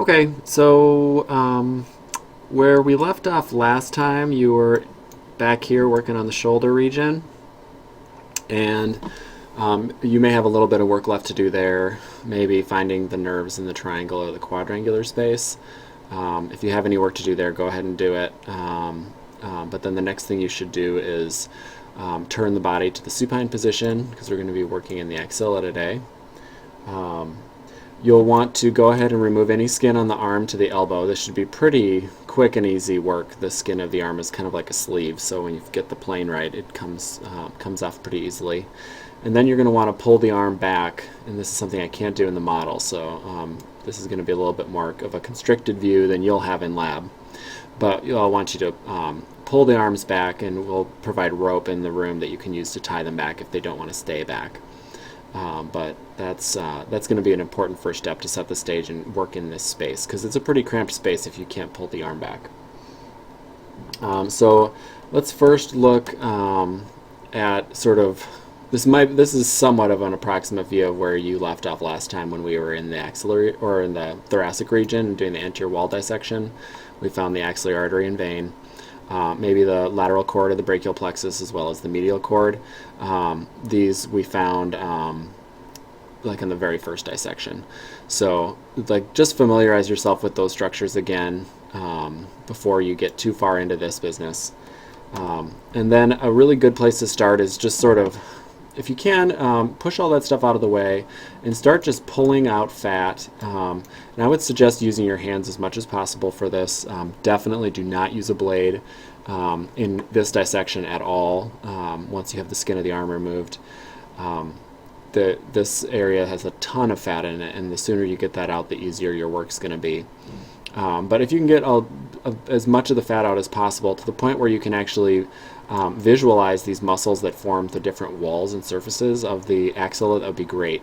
Okay, so where we left off last time, you were back here working on the shoulder region, and you may have a little bit of work left to do there, maybe finding the nerves in the triangle or the quadrangular space. If you have any work to do there, go ahead and do it. But then the next thing you should do is turn the body to the supine position, because we're going to be working in the axilla today. You'll want to go ahead and remove any skin on the arm to the elbow. This should be pretty quick and easy work. The skin of the arm is kind of like a sleeve, so when you get the plane right, it comes off pretty easily. And then you're going to want to pull the arm back, and this is something I can't do in the model, so this is going to be a little bit more of a constricted view than you'll have in lab. But I'll want you to pull the arms back, and we'll provide rope in the room that you can use to tie them back if they don't want to stay back. But that's going to be an important first step to set the stage and work in this space, because it's a pretty cramped space if you can't pull the arm back. So let's first look at sort of this is somewhat of an approximate view of where you left off last time when we were in the axillary or in the thoracic region doing the anterior wall dissection. We found the axillary artery and vein. Maybe the lateral cord of the brachial plexus as well as the medial cord. These we found like in the very first dissection. So like just familiarize yourself with those structures again before you get too far into this business. And then a really good place to start is just sort of, if you can, push all that stuff out of the way and start just pulling out fat. And I would suggest using your hands as much as possible for this. Definitely do not use a blade in this dissection at all once you have the skin of the arm removed. This area has a ton of fat in it, and the sooner you get that out, the easier your work's going to be. But if you can get as much of the fat out as possible to the point where you can actually visualize these muscles that form the different walls and surfaces of the axilla, that would be great.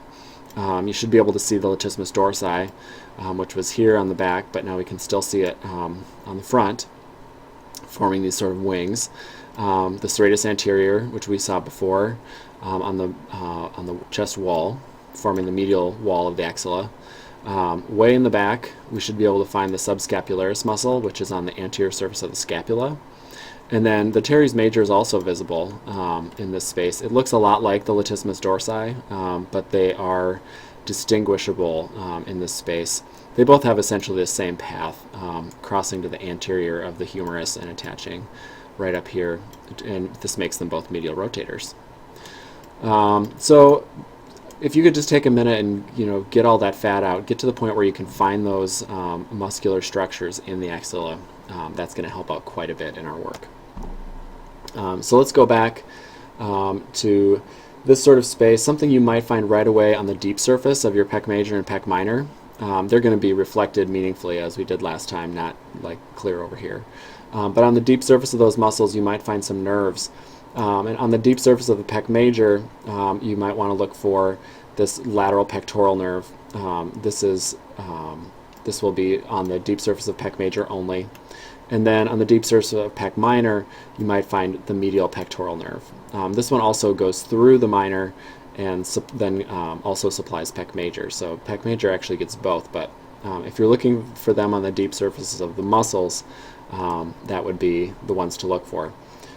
You should be able to see the latissimus dorsi, which was here on the back, but now we can still see it on the front, forming these sort of wings. The serratus anterior, which we saw before, on the chest wall, forming the medial wall of the axilla. Way in the back, we should be able to find the subscapularis muscle, which is on the anterior surface of the scapula. And then the teres major is also visible in this space. It looks a lot like the latissimus dorsi, but they are distinguishable in this space. They both have essentially the same path, crossing to the anterior of the humerus and attaching right up here, and this makes them both medial rotators. So if you could just take a minute and get all that fat out, get to the point where you can find those muscular structures in the axilla, that's going to help out quite a bit in our work. So let's go back to this sort of space, something you might find right away on the deep surface of your pec major and pec minor. They're going to be reflected meaningfully as we did last time, not like clear over here. But on the deep surface of those muscles, you might find some nerves. And on the deep surface of the pec major, you might want to look for this lateral pectoral nerve. This will be on the deep surface of pec major only. And then on the deep surface of pec minor, you might find the medial pectoral nerve. This one also goes through the minor and then also supplies pec major. So pec major actually gets both, but if you're looking for them on the deep surfaces of the muscles, that would be the ones to look for.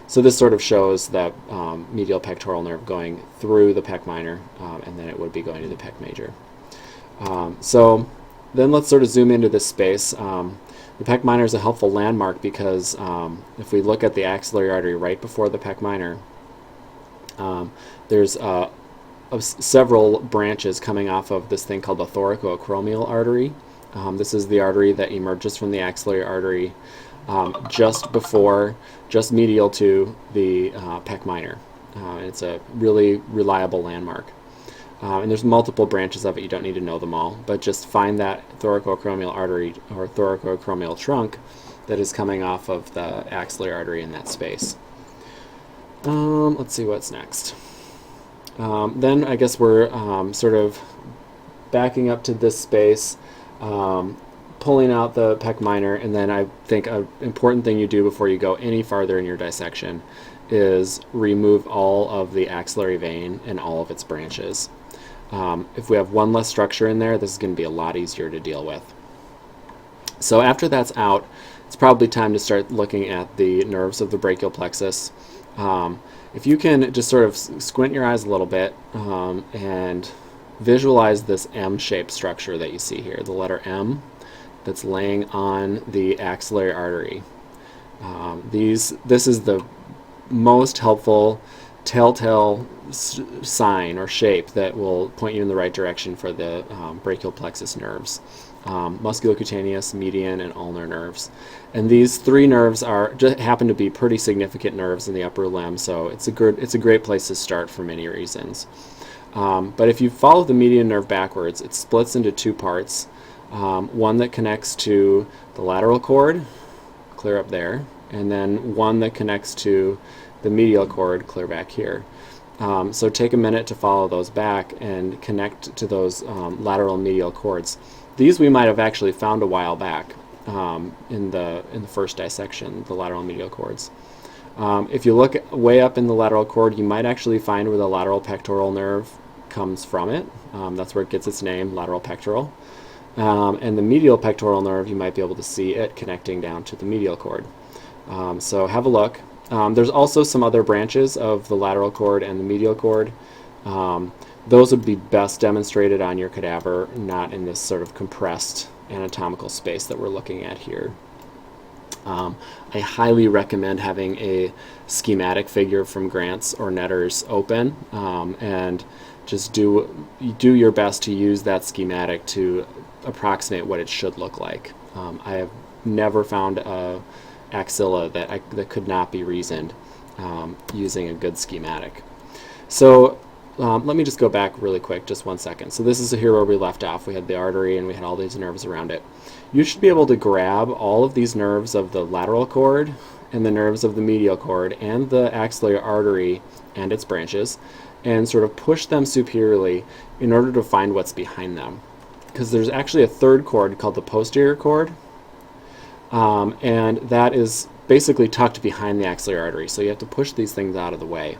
So this sort of shows that medial pectoral nerve going through the pec minor, and then it would be going to the pec major. So then let's sort of zoom into this space. The pec minor is a helpful landmark because if we look at the axillary artery right before the pec minor, there's several branches coming off of this thing called the thoracoacromial artery. This is the artery that emerges from the axillary artery just medial to the pec minor. It's a really reliable landmark. And there's multiple branches of it. You don't need to know them all, but just find that thoracoacromial artery or thoracoacromial trunk that is coming off of the axillary artery in that space. Let's see what's next. Then I guess we're sort of backing up to this space, pulling out the pec minor, and then I think an important thing you do before you go any farther in your dissection is remove all of the axillary vein and all of its branches. If we have one less structure in there, this is going to be a lot easier to deal with. So after that's out, it's probably time to start looking at the nerves of the brachial plexus. If you can just sort of squint your eyes a little bit and visualize this M-shaped structure that you see here, the letter M that's laying on the axillary artery. This is the most helpful telltale sign or shape that will point you in the right direction for the brachial plexus nerves. Musculocutaneous, median, and ulnar nerves. And these three nerves happen to be pretty significant nerves in the upper limb, so it's a great place to start for many reasons. But if you follow the median nerve backwards, it splits into two parts. One that connects to the lateral cord, clear up there, and then one that connects to the medial cord, clear back here. So take a minute to follow those back and connect to those lateral and medial cords. These we might have actually found a while back in the first dissection, the lateral and medial cords. If you look way up in the lateral cord, you might actually find where the lateral pectoral nerve comes from it. That's where it gets its name, lateral pectoral. And the medial pectoral nerve, you might be able to see it connecting down to the medial cord. So have a look. There's also some other branches of the lateral cord and the medial cord. Those would be best demonstrated on your cadaver, not in this sort of compressed anatomical space that we're looking at here. I highly recommend having a schematic figure from Grants or Netter's open, and just do your best to use that schematic to approximate what it should look like. I have never found a axilla that could not be reasoned using a good schematic. So let me just go back really quick, just 1 second. So this is here where we left off. We had the artery and we had all these nerves around it. You should be able to grab all of these nerves of the lateral cord and the nerves of the medial cord and the axillary artery and its branches and sort of push them superiorly in order to find what's behind them. Because there's actually a third cord called the posterior cord, and that is basically tucked behind the axillary artery. So you have to push these things out of the way.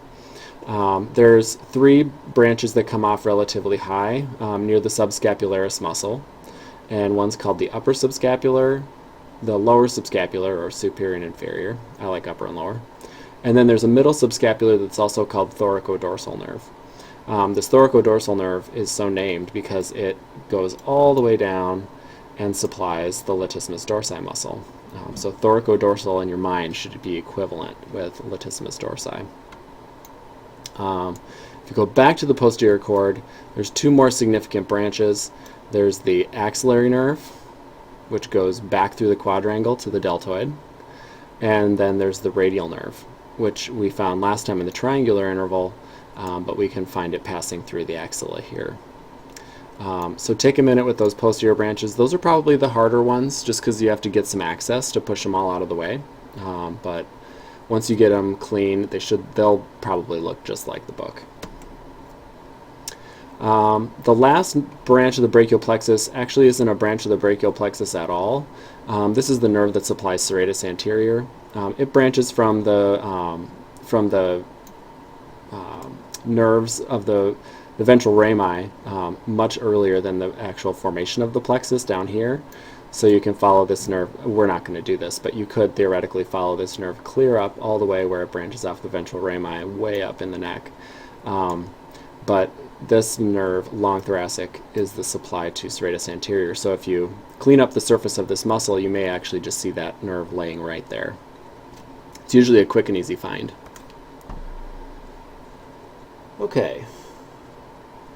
There's three branches that come off relatively high near the subscapularis muscle, and one's called the upper subscapular, the lower subscapular, or superior and inferior. I like upper and lower. And then there's a middle subscapular that's also called thoracodorsal nerve. This thoracodorsal nerve is so named because it goes all the way down and supplies the latissimus dorsi muscle. So thoracodorsal in your mind should be equivalent with latissimus dorsi. If you go back to the posterior cord, there's two more significant branches. There's the axillary nerve, which goes back through the quadrangle to the deltoid, and then there's the radial nerve, which we found last time in the triangular interval, but we can find it passing through the axilla here. So take a minute with those posterior branches. Those are probably the harder ones, just because you have to get some access to push them all out of the way. But once you get them clean, they'll probably look just like the book. The last branch of the brachial plexus actually isn't a branch of the brachial plexus at all. This is the nerve that supplies serratus anterior. It branches from the nerves of the ventral rami much earlier than the actual formation of the plexus down here. So you can follow this nerve. We're not going to do this, but you could theoretically follow this nerve clear up all the way where it branches off the ventral rami way up in the neck. But this nerve, long thoracic, is the supply to serratus anterior. So if you clean up the surface of this muscle, you may actually just see that nerve laying right there. It's usually a quick and easy find. Okay.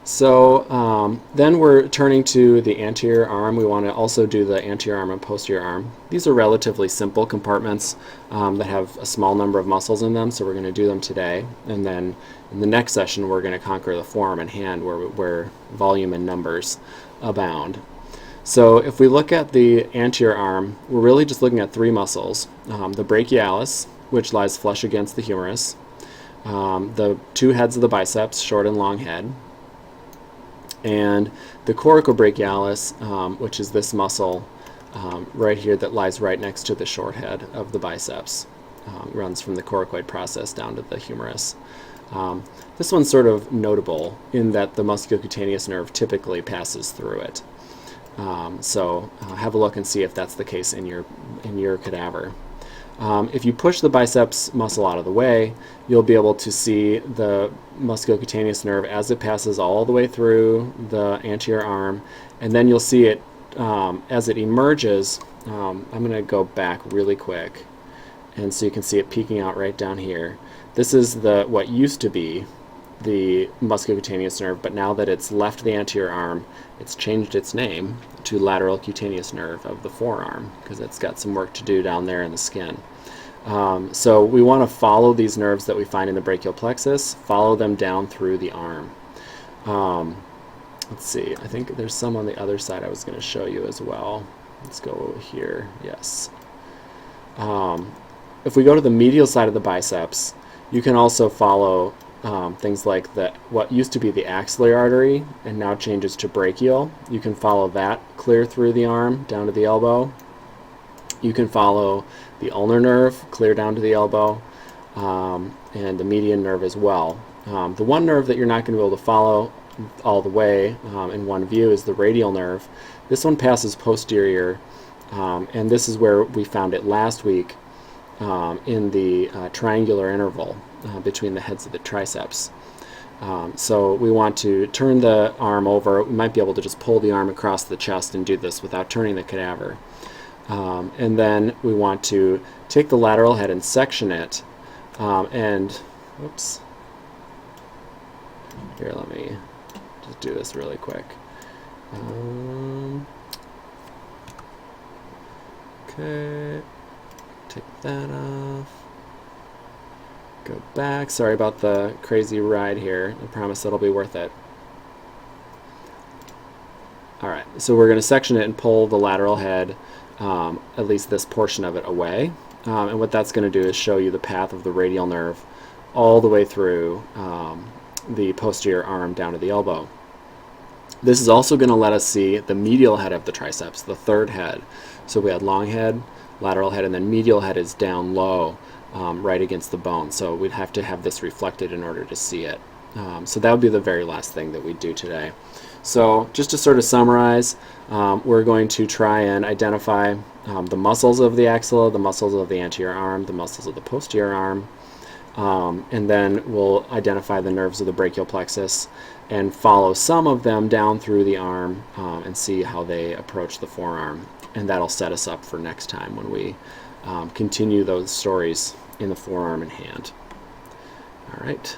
So then we're turning to the anterior arm. We want to also do the anterior arm and posterior arm. These are relatively simple compartments that have a small number of muscles in them, so we're going to do them today. And then in the next session, we're going to conquer the forearm and hand where volume and numbers abound. So if we look at the anterior arm, we're really just looking at three muscles. The brachialis, which lies flush against the humerus. The two heads of the biceps, short and long head. And the coracobrachialis, which is this muscle right here that lies right next to the short head of the biceps, runs from the coracoid process down to the humerus. This one's sort of notable in that the musculocutaneous nerve typically passes through it. So have a look and see if that's the case in your cadaver. If you push the biceps muscle out of the way, you'll be able to see the musculocutaneous nerve as it passes all the way through the anterior arm, and then you'll see it as it emerges. I'm going to go back really quick, and so you can see it peeking out right down here. This is what used to be the musculocutaneous nerve, but now that it's left the anterior arm, it's changed its name to lateral cutaneous nerve of the forearm, because it's got some work to do down there in the skin. So we want to follow these nerves that we find in the brachial plexus, follow them down through the arm. Let's see, I think there's some on the other side I was going to show you as well. Let's go here, yes. If we go to the medial side of the biceps, you can also follow things like what used to be the axillary artery and now changes to brachial. You can follow that clear through the arm down to the elbow. You can follow the ulnar nerve clear down to the elbow, and the median nerve as well. The one nerve that you're not going to be able to follow all the way in one view is the radial nerve. This one passes posterior, and this is where we found it last week in the triangular interval between the heads of the triceps. So we want to turn the arm over. We might be able to just pull the arm across the chest and do this without turning the cadaver. And then we want to take the lateral head and section it, and oops, here, let me just do this really quick. Okay, take that off, go back. Sorry about the crazy ride here. I promise it'll be worth it. Alright, so we're going to section it and pull the lateral head, at least this portion of it, away. And what that's going to do is show you the path of the radial nerve all the way through the posterior arm down to the elbow. This is also going to let us see the medial head of the triceps, the third head. So we had long head, lateral head, and then medial head is down low, right against the bone. So we'd have to have this reflected in order to see it. So that would be the very last thing that we do today. So just to sort of summarize, we're going to try and identify the muscles of the axilla, the muscles of the anterior arm, the muscles of the posterior arm, and then we'll identify the nerves of the brachial plexus and follow some of them down through the arm and see how they approach the forearm. And that'll set us up for next time when we continue those stories in the forearm and hand. All right.